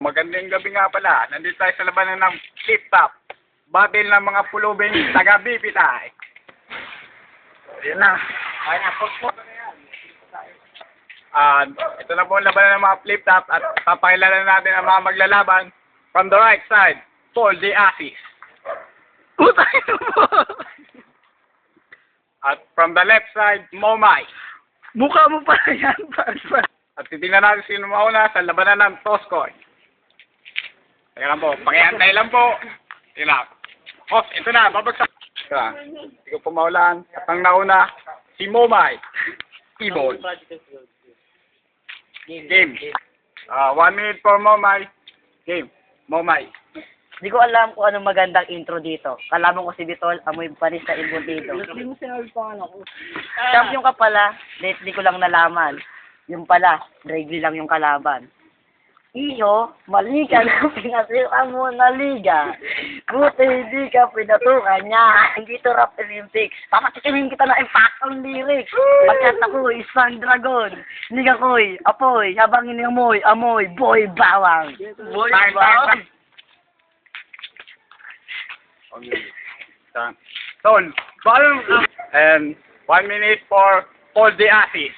Magandang gabi nga pala. Nandito tayo sa labanan ng Flip Top. Battle ng mga pulubing taga-Bibitay. Ayan na. Ay, napos. Ito na po ang labanan ng mga Flip Top at papakilala natin ang mga maglalaban. From the right side, Paul the Assis. Putay mo! At from the left side, Momay. Mukha mo pala yan, Parsa. At titingnan natin sino mauna sa labanan ng Toskoy. Teka lang po, pakiantay lang po. Teka lang. Ito na, babagsak. Teka, hindi ko pumaulaan. At ang nauna, si Momay. Ibon. Game. 1 minute for Momay. Game. Momay. Hindi ko alam kung anong magandang intro dito. Kalaban ko si Bitol, amoy panis na ibon dito. Hindi mo sinabi pa ako. Champion ka pala, lately ko lang nalaman. Yung pala, bravely lang yung kalaban. Iyo, mali ka na pinasukan mo na liga. Buti hindi ka pinatukan niya. Hindi to rap Olympics. Papatikimin kita na impact ang lyrics. Pagkat ako, isang dragon. Liga ko'y, apoy, habang inamoy, amoy, boy bawang. Boy bawang. Tol, bottom. And 1 minute for Paul the Assis.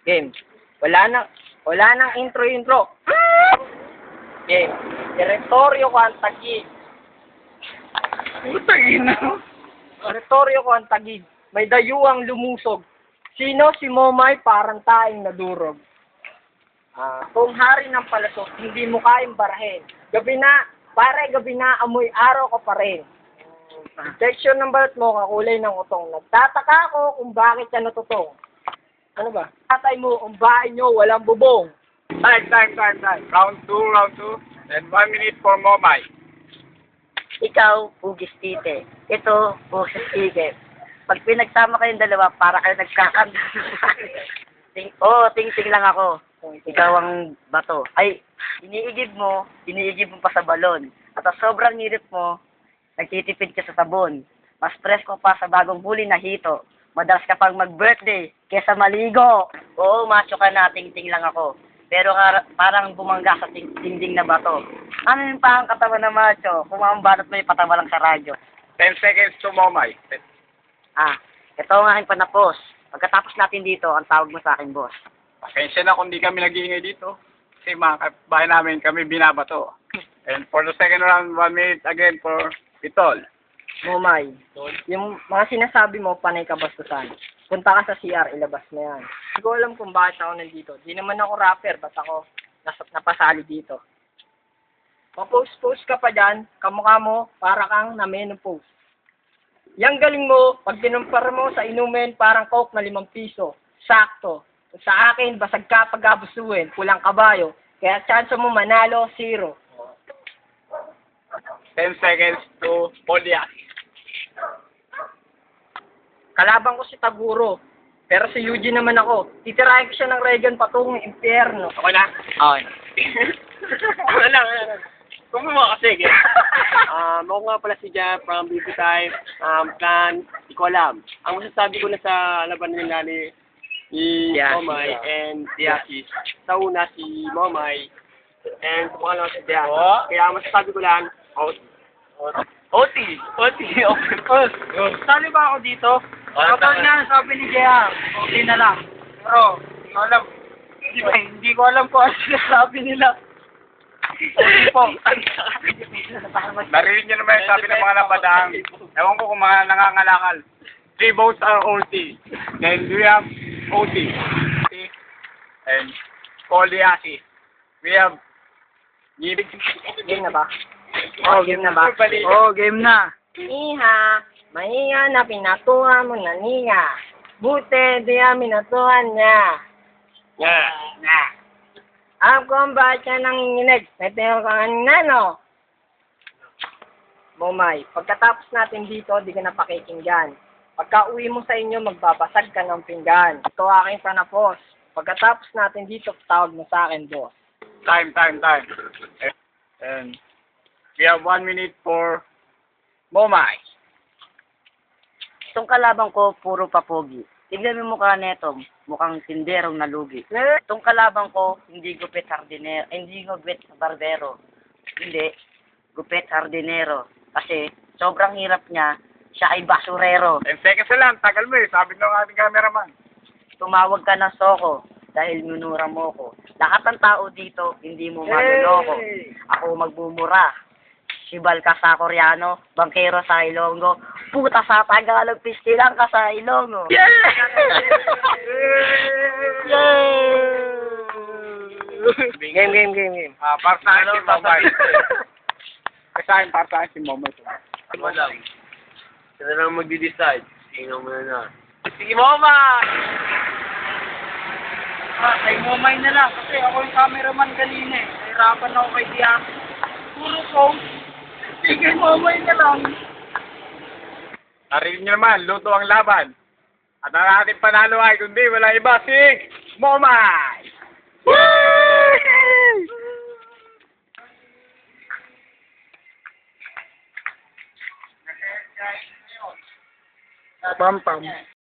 Game. Wala nang intro. Game. Territoryo ko ang tagig. Territoryo ko ang tagig. May dayuang lumusog. Sino si Momay parang taing nadurog? Kung hari ng palasok, hindi mo kayang barahin. Gabi na, amoy araw ko pa rin. Section ng balat mo, kakulay ng utong. Nagtataka ako kung bakit ka natutong. Ano ba? Tatay mo, ang bahay nyo, walang bubong. Time. Round 2. And 1 minute for Momay. Ikaw, Ugis Tite. Ito, Boses Tigit. Pag pinagsama kayong dalawa, para kayo nagkakanda. Ting-ting lang ako. Ikaw ang bato. Ay, iniigib mo pa sa balon. At sa sobrang hirip mo, nagtitipid ka sa sabon. Mas presko pa sa bagong huli na hito. Madalas ka pang mag-birthday kesa maligo. Oo, macho ka na, ting-ting lang ako. Pero parang bumangga sa dingding na bato. Ano yung pang katawan na macho? Kung mamambanat mo yung patawa lang sa radyo. 10 seconds to Momay. Ito ang aking panapos. Pagkatapos natin dito, ang tawag mo sa akin, boss. Pasensya na kung di kami nag-iingay dito. Kasi mga kapitbahay namin kami binabato. And for the second round, 1 minute again for Pitol. Momay, yung mga sinasabi mo, panay kabastusan. Punta ka sa CR, ilabas mo yan. Hindi ko alam kung bakit ako nandito. Di naman ako rapper, ba't ako napasali dito? Mapost-post ka pa dyan, kamukha mo, para kang na-menopause. Yang galing mo, pag kinumpara mo sa inumin, parang coke na 5 piso. Sakto. Sa akin, basag ka pag-abusuin, pulang kabayo. Kaya chance mo manalo, 0. 10 seconds to Polias. Kalaban ko si Taguro. Pero si Eugene naman ako. Titirahin ko siya ng Reagan patungong impyerno. Okay na? Okay. Wala. Kung mo kasi, sige. Ako nga pala si Jeff from Bibitay. Plan, di ko alam. Ang masasabi ko na sa laban nila ni Momay and Diakis. Sa una si Momay and sa pangalawa si Diakis. Kaya ang masasabi ko lang, OT. Sali ba ako dito? Kapag nga, sabi ni JR, okay na lang. Pero, hindi ko alam kung ano sinasabi nila. Okay po. Narinig niyo naman yung sabi ng mga napadang. Ewan ko kung mga nangangalakal. 3 votes are OT. Then we have OT. And Poliasi. We have Game na ba? Game na. Iha, mahiya na pinatuha mo na niya. Buti, di amin natuhan niya. Alam ko ang bakit siya nanginginig. Natin ka kanina, no? Momay, pagkatapos natin dito, di ka na pakikinggan. Pagka uwi mo sa inyo, magbabasag ka ng pinggan. Ito aking panapos. Pagkatapos natin dito, tawag mo sa akin, boss. time. And we have 1 minute for Momay. Itong kalaban ko, puro papogi. Tignan mo yung mukha neto, mukhang tinderong nalugi. Itong kalaban ko, hindi gupit hardinero, hindi gupit barbero. Hindi, gupit hardinero. Kasi sobrang hirap niya, siya ay basurero. 10 seconds na lang, tagal mo eh. Sabi ng ating cameraman. Tumawag ka ng soko dahil minura mo ko. Lahat ng tao dito, hindi mo maluloko. Ako magmumura. Sibal ka sa Koreano, bangkero sa Ilonggo, puta sa Tagalog, pistilang ka sa Ilonggo. Game. Para sa akin si Momay. Kasi akin, para sa akin si Momay. Mo lang. Sila lang magdi-decide. Sino mo na. Sige, Mama! Kay Momay na lang, kasi ako yung cameraman kanina eh. Nahirapan ako kay Diak. Puro ko. Sige, Momay na lang. Narinig niyo naman, luto ang laban. At ang ating panalo ay kundi wala iba si Momay! Pam pam.